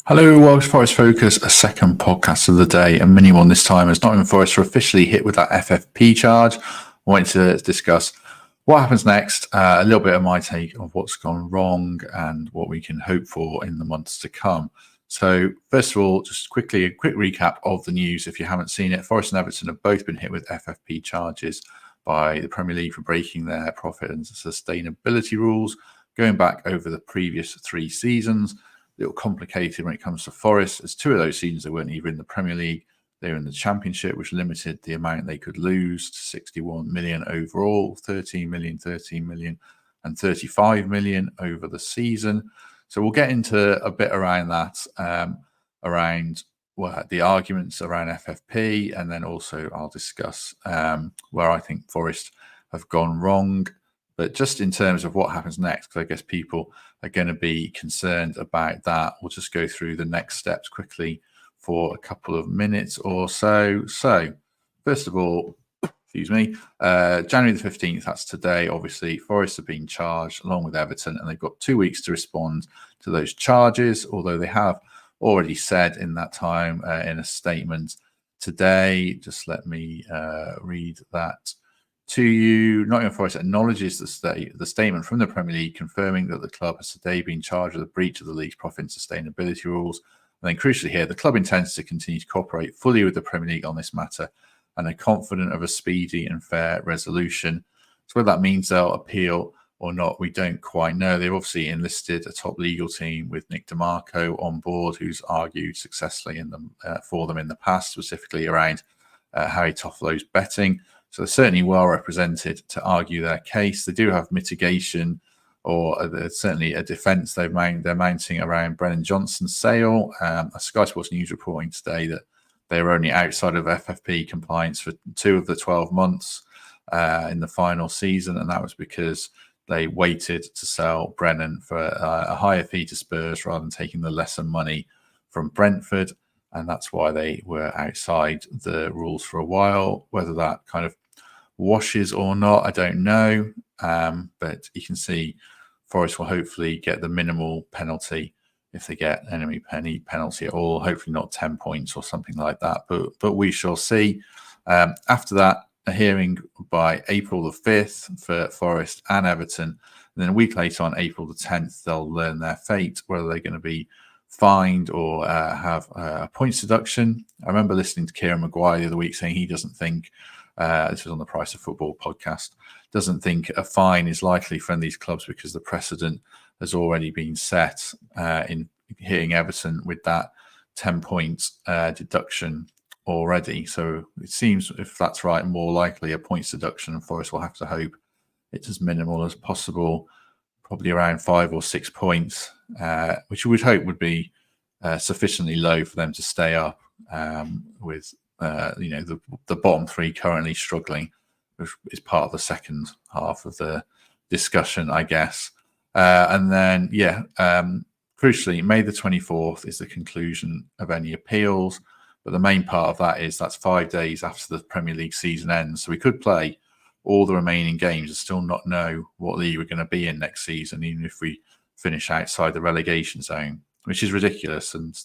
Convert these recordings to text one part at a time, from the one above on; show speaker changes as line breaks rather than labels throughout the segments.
Hello, Welsh Forest Focus, a second podcast of the day, a mini one this time as Nottingham Forest are officially hit with that FFP charge. I wanted to discuss what happens next, a little bit of my take of what's gone wrong and what we can hope for in the months to come. So first of all, just quickly, a quick recap of the news if you haven't seen it. Forest and Everton have both been hit with FFP charges by the Premier League for breaking their profit and sustainability rules going back over the previous 3 seasons. A little complicated when it comes to Forest, as 2 of those seasons they weren't even in the Premier League. They were in the Championship, which limited the amount they could lose to 61 million overall, 13 million, and 35 million over the season. So we'll get into a bit around that, around the arguments around FFP, and then also I'll discuss where I think Forest have gone wrong. But just in terms of what happens next, because I guess people are going to be concerned about that, we'll just go through the next steps quickly for a couple of minutes or so. So, first of all, January the 15th, that's today. Obviously, Forest have been charged along with Everton, and they've got 2 weeks to respond to those charges, although they have already said in that time in a statement today. Just let me read that to you. Nottingham Forest acknowledges the statement from the Premier League confirming that the club has today been charged with a breach of the league's profit and sustainability rules. And then crucially here, the club intends to continue to cooperate fully with the Premier League on this matter and are confident of a speedy and fair resolution. So whether that means they'll appeal or not, we don't quite know. They've obviously enlisted a top legal team with Nick DeMarco on board, who's argued successfully for them in the past, specifically around Harry Toffolo's betting. So they're certainly well represented to argue their case. They do have mitigation, or certainly a defence they're mounting around Brennan Johnson's sale. Sky Sports News reporting today that they were only outside of FFP compliance for 2 of the 12 months in the final season, and that was because they waited to sell Brennan for a higher fee to Spurs rather than taking the lesser money from Brentford. And that's why they were outside the rules for a while. Whether that kind of washes or not, I don't know. But you can see Forest will hopefully get the minimal penalty if they get any penalty at all. Hopefully not 10 points or something like that. But we shall see. After that, a hearing by April the 5th for Forest and Everton. And then a week later, on April the 10th, they'll learn their fate, whether they're going to be fined or have a points deduction. I remember listening to Kieran Maguire the other week saying he doesn't think, this was on the Price of Football podcast, doesn't think a fine is likely from these clubs because the precedent has already been set in hitting Everton with that 10 points deduction already. So it seems, if that's right, more likely a points deduction, and Forest will have to hope it's as minimal as possible, probably around 5 or 6 points, which you would hope would be sufficiently low for them to stay up with the bottom 3 currently struggling, which is part of the second half of the discussion, I guess. And then, crucially, May the 24th is the conclusion of any appeals. But the main part of that is that's 5 days after the Premier League season ends. So we could play all the remaining games and still not know what league we're going to be in next season, even if we finish outside the relegation zone, which is ridiculous. And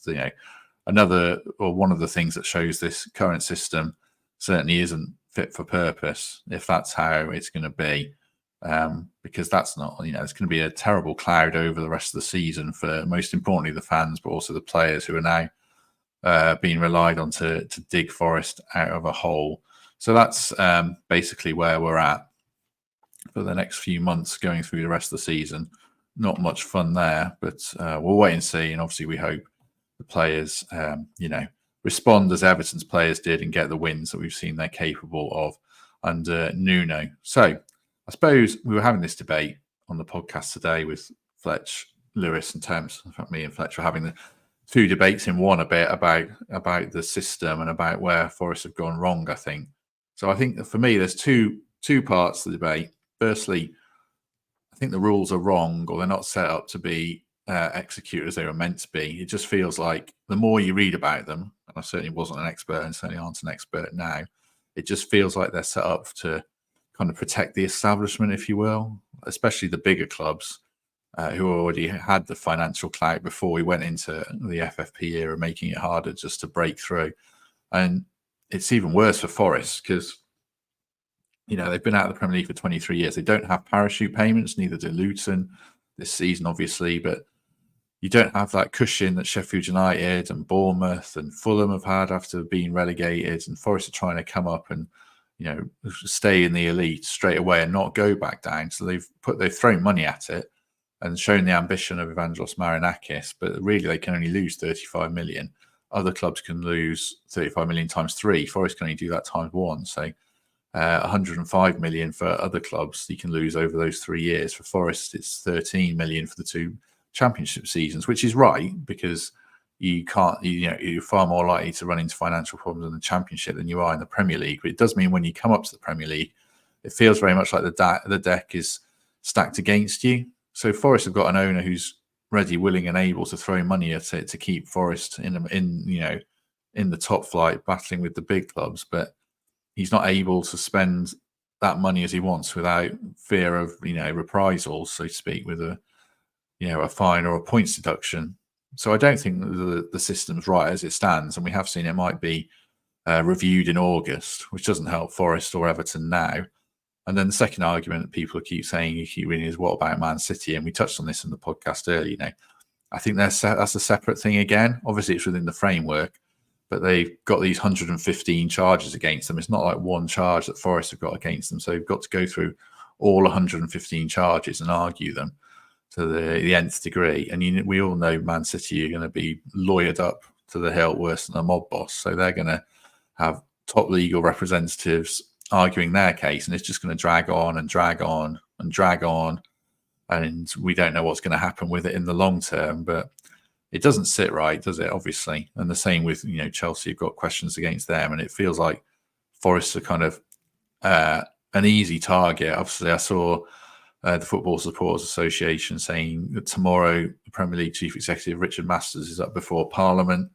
one of the things that shows this current system certainly isn't fit for purpose, if that's how it's going to be, because that's not, it's going to be a terrible cloud over the rest of the season for, most importantly, the fans, but also the players who are now being relied on to dig Forest out of a hole. So that's basically where we're at for the next few months going through the rest of the season. Not much fun there, but we'll wait and see. And obviously we hope the players, respond as Everton's players did and get the wins that we've seen they're capable of under Nuno. So I suppose we were having this debate on the podcast today with Fletch, Lewis and Thames. In fact, me and Fletch were having the 2 debates in one a bit about the system and about where Forest have gone wrong, I think. So I think that for me, there's two parts to the debate. Firstly, I think the rules are wrong, or they're not set up to be executed as they were meant to be. It just feels like the more you read about them, and I certainly wasn't an expert and certainly aren't an expert now, it just feels like they're set up to kind of protect the establishment, if you will, especially the bigger clubs. who already had the financial clout before we went into the FFP era, making it harder just to break through. And it's even worse for Forest because they've been out of the Premier League for 23 years. They don't have parachute payments, neither do Luton this season, obviously, but you don't have that cushion that Sheffield United and Bournemouth and Fulham have had after being relegated, and Forest are trying to come up and stay in the elite straight away and not go back down. So they've thrown money at it and shown the ambition of Evangelos Marinakis, but really they can only lose 35 million. Other clubs can lose 35 million times 3. Forest can only do that times 1. So 105 million for other clubs you can lose over those 3 years. For Forest, it's 13 million for the 2 championship seasons, which is right because you can't, you're far more likely to run into financial problems in the Championship than you are in the Premier League. But it does mean when you come up to the Premier League, it feels very much like the deck is stacked against you. So Forest have got an owner who's ready, willing, and able to throw money at it to keep Forest in the top flight, battling with the big clubs. But he's not able to spend that money as he wants without fear of reprisals, so to speak, with a fine or a points deduction. So I don't think the system's right as it stands, and we have seen it might be reviewed in August, which doesn't help Forest or Everton now. And then the second argument that people keep saying, you keep reading, is what about Man City? And we touched on this in the podcast earlier. I think that's a separate thing again. Obviously, it's within the framework, but they've got these 115 charges against them. It's not like one charge that Forest have got against them. So they've got to go through all 115 charges and argue them to the nth degree. And we all know Man City are going to be lawyered up to the hilt worse than a mob boss. So they're going to have top legal representatives arguing their case, and it's just going to drag on and drag on and drag on. And we don't know what's going to happen with it in the long term, but it doesn't sit right, does it? Obviously. And the same with, Chelsea have got questions against them, and it feels like Forest are kind of an easy target. Obviously, I saw the Football Supporters Association saying that tomorrow the Premier League Chief Executive Richard Masters is up before Parliament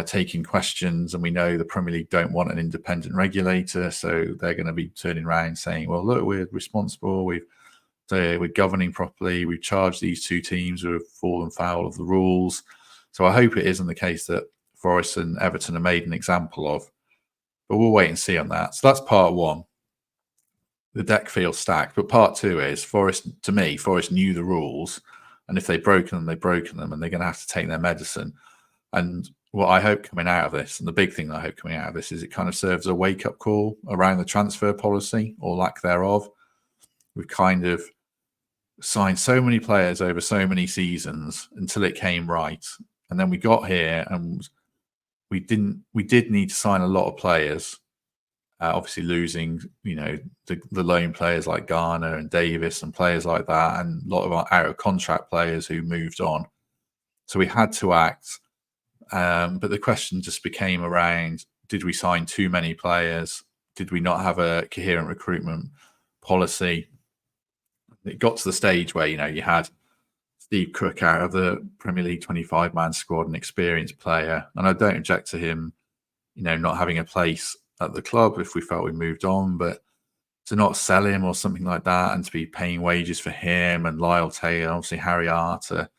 taking questions, and we know the Premier League don't want an independent regulator, so they're going to be turning around saying, well, look, we're responsible, we're governing properly, we've charged these 2 teams who have fallen foul of the rules. So I hope it isn't the case that Forest and Everton are made an example of, but we'll wait and see on that. So that's part 1. The deck feels stacked. But part 2 is Forest knew the rules, and if they've broken them, they've broken them, and they're going to have to take their medicine. And what I hope coming out of this, and the big thing that I hope coming out of this, is it kind of serves a wake-up call around the transfer policy or lack thereof. We've kind of signed so many players over so many seasons until it came right. And then we got here and we did need to sign a lot of players. Obviously losing, the loan players like Garner and Davies and players like that, and a lot of our out of contract players who moved on. So we had to act. But the question just became around, did we sign too many players? Did we not have a coherent recruitment policy? It got to the stage where, you had Steve Cook out of the Premier League 25-man squad, an experienced player. And I don't object to him, not having a place at the club if we felt we moved on, but to not sell him or something like that, and to be paying wages for him and Lyle Taylor, obviously Harry Arter,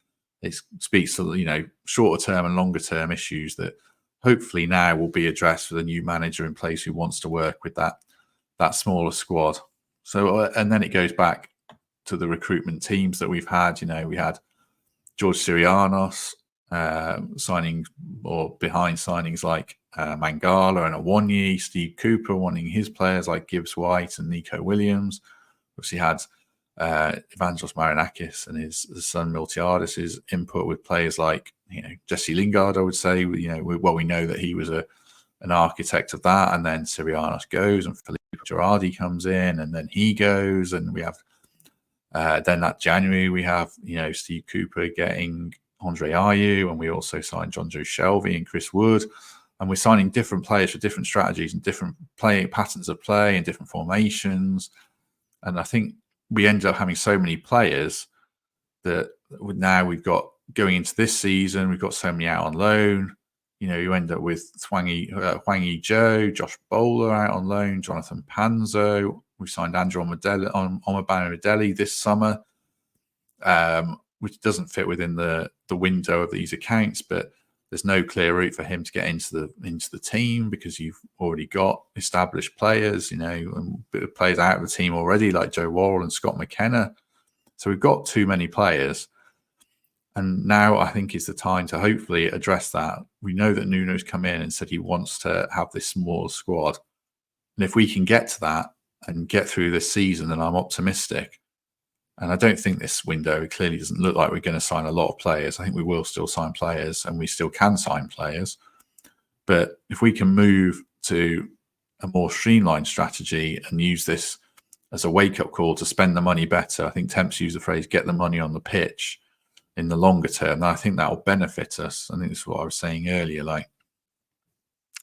it speaks to, shorter term and longer term issues that hopefully now will be addressed with a new manager in place who wants to work with that smaller squad. So, and then it goes back to the recruitment teams that we've had. We had George Sirianos signing, or behind signings like Mangala and Awonyi, Steve Cooper wanting his players like Gibbs White and Nico Williams. Obviously had Evangelos Marinakis and his son Miltiadis' input with players like Jesse Lingard. I would say we know that he was an architect of that, and then Sirianos goes and Felipe Girardi comes in, and then he goes, and we have then that January we have Steve Cooper getting Andre Ayew, and we also signed John Joe Shelby and Chris Wood, and we're signing different players for different strategies and different play patterns of play and different formations. And I think we ended up having so many players that now we've got going into this season, we've got so many out on loan. You end up with Hwang Yi-jo, Josh Bowler out on loan, Jonathan Panzo. We signed Andrew Omobamidele this summer. which doesn't fit within the window of these accounts. But there's no clear route for him to get into the team because you've already got established players, and players out of the team already, like Joe Worrell and Scott McKenna. So we've got too many players. And now I think is the time to hopefully address that. We know that Nuno's come in and said he wants to have this small squad. And if we can get to that and get through this season, then I'm optimistic. And I don't think this window clearly doesn't look like we're going to sign a lot of players. I think we will still sign players and we still can sign players. But if we can move to a more streamlined strategy and use this as a wake-up call to spend the money better, I think Temps used the phrase, get the money on the pitch in the longer term, I think that will benefit us. I think this is what I was saying earlier. Like,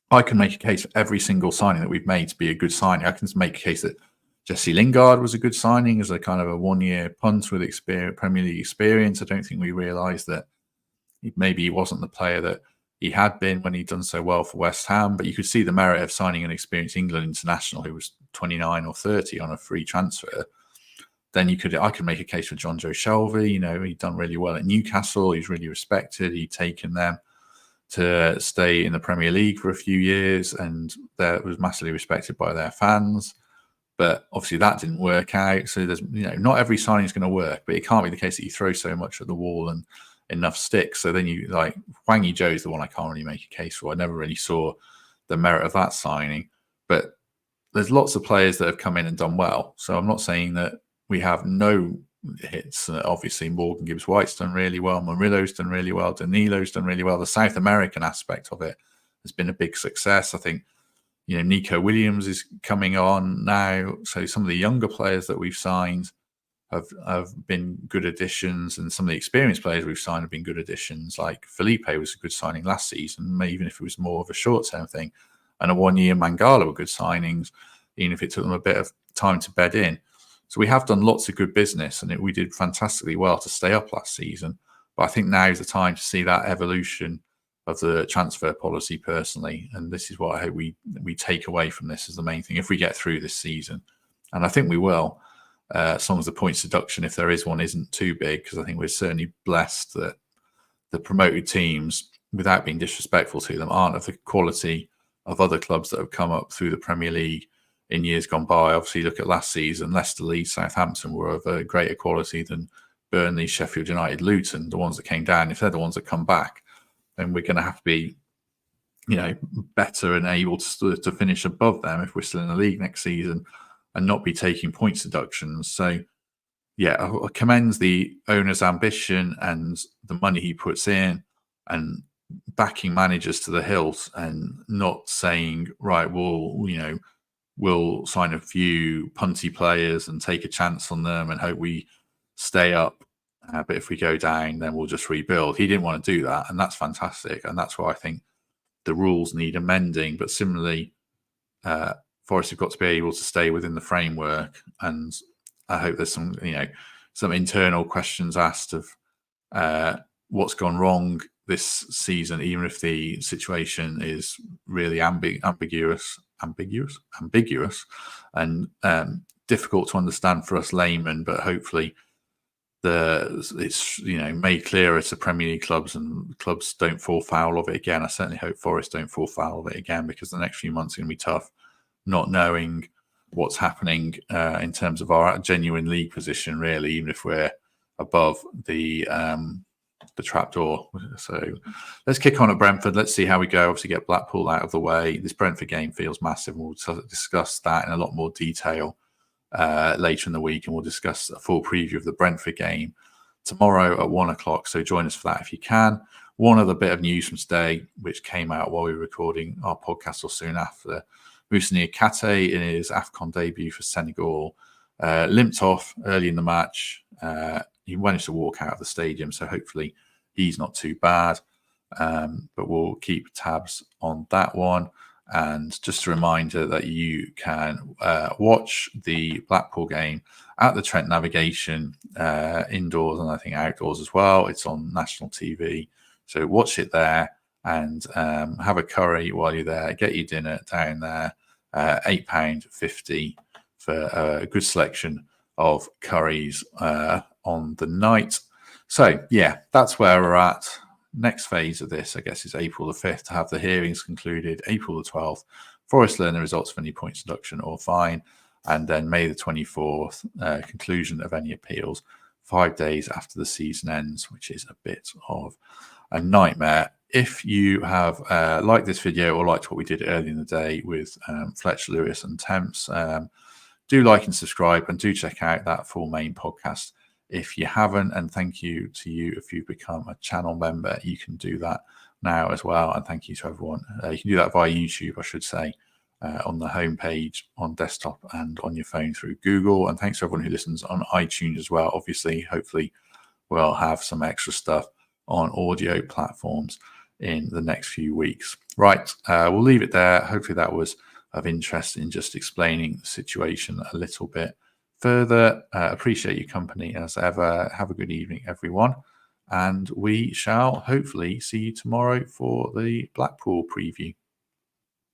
I can make a case for every single signing that we've made to be a good signing. I can make a case that Jesse Lingard was a good signing as a kind of a one-year punt with Premier League experience. I don't think we realised that maybe he wasn't the player that he had been when he'd done so well for West Ham. But you could see the merit of signing an experienced England international who was 29 or 30 on a free transfer. Then I could make a case for John Joe Shelby. He'd done really well at Newcastle. He's really respected. He'd taken them to stay in the Premier League for a few years, and that was massively respected by their fans. But obviously that didn't work out. So there's, not every signing is going to work, but it can't be the case that you throw so much at the wall and enough sticks. So then Hwang Hee-cho is the one I can't really make a case for. I never really saw the merit of that signing, but there's lots of players that have come in and done well. So I'm not saying that we have no hits. Obviously, Morgan Gibbs-White's done really well. Murillo's done really well. Danilo's done really well. The South American aspect of it has been a big success. I think, Nico Williams is coming on now. So some of the younger players that we've signed have been good additions, and some of the experienced players we've signed have been good additions. Like Felipe was a good signing last season, even if it was more of a short-term thing. And a one-year Mangala were good signings, even if it took them a bit of time to bed in. So we have done lots of good business, and we did fantastically well to stay up last season. But I think now is the time to see that evolution of the transfer policy personally. And this is what I hope we take away from this as the main thing if we get through this season. And I think we will, as long as the points deduction, if there is one, isn't too big, because I think we're certainly blessed that the promoted teams, without being disrespectful to them, aren't of the quality of other clubs that have come up through the Premier League in years gone by. Obviously, look at last season, Leicester, Leeds, Southampton were of a greater quality than Burnley, Sheffield United, Luton, the ones that came down. If they're the ones that come back, then we're going to have to be, better and able to finish above them if we're still in the league next season and not be taking points deductions. So, yeah, I commend the owner's ambition and the money he puts in and backing managers to the hilt and not saying, right, we'll sign a few punty players and take a chance on them and hope we stay up. But if we go down, then we'll just rebuild. He didn't want to do that, and that's fantastic. And that's why I think the rules need amending. But similarly, Forest have got to be able to stay within the framework. And I hope there's some internal questions asked of what's gone wrong this season, even if the situation is really ambiguous and difficult to understand for us laymen, but hopefully it's made clearer to Premier League clubs and clubs don't fall foul of it again. I certainly hope Forest don't fall foul of it again, because the next few months are going to be tough, not knowing what's happening in terms of our genuine league position, really, even if we're above the trapdoor. So let's kick on at Brentford. Let's see how we go. Obviously, get Blackpool out of the way. This Brentford game feels massive. We'll discuss that in a lot more detail later in the week, and we'll discuss a full preview of the Brentford game tomorrow at 1:00. So join us for that if you can. One other bit of news from today, which came out while we were recording our podcast or soon after. Moussa Niakhaté in his AFCON debut for Senegal limped off early in the match. He managed to walk out of the stadium, so hopefully he's not too bad. But we'll keep tabs on that one. And just a reminder that you can watch the Blackpool game at the Trent Navigation indoors and I think outdoors as well. It's on national TV. So watch it there and have a curry while you're there. Get your dinner down there. £8.50 for a good selection of curries on the night. So, yeah, that's where we're at. Next phase of this, I guess, is April the 5th to have the hearings concluded. April the 12th, Forest learn the results of any points deduction or fine. And then May the 24th, conclusion of any appeals, 5 days after the season ends, which is a bit of a nightmare. If you have liked this video or liked what we did earlier in the day with Fletcher, Lewis and Temps, do like and subscribe, and do check out that full main podcast if you haven't. And thank you to you if you've become a channel member. You can do that now as well. And thank you to everyone. You can do that via YouTube, I should say, on the homepage on desktop and on your phone through Google. And thanks to everyone who listens on iTunes as well. Obviously, hopefully we'll have some extra stuff on audio platforms in the next few weeks. Right, we'll leave it there. Hopefully that was of interest in just explaining the situation a little bit further. Appreciate your company as ever. Have a good evening, everyone. And we shall hopefully see you tomorrow for the Blackpool preview.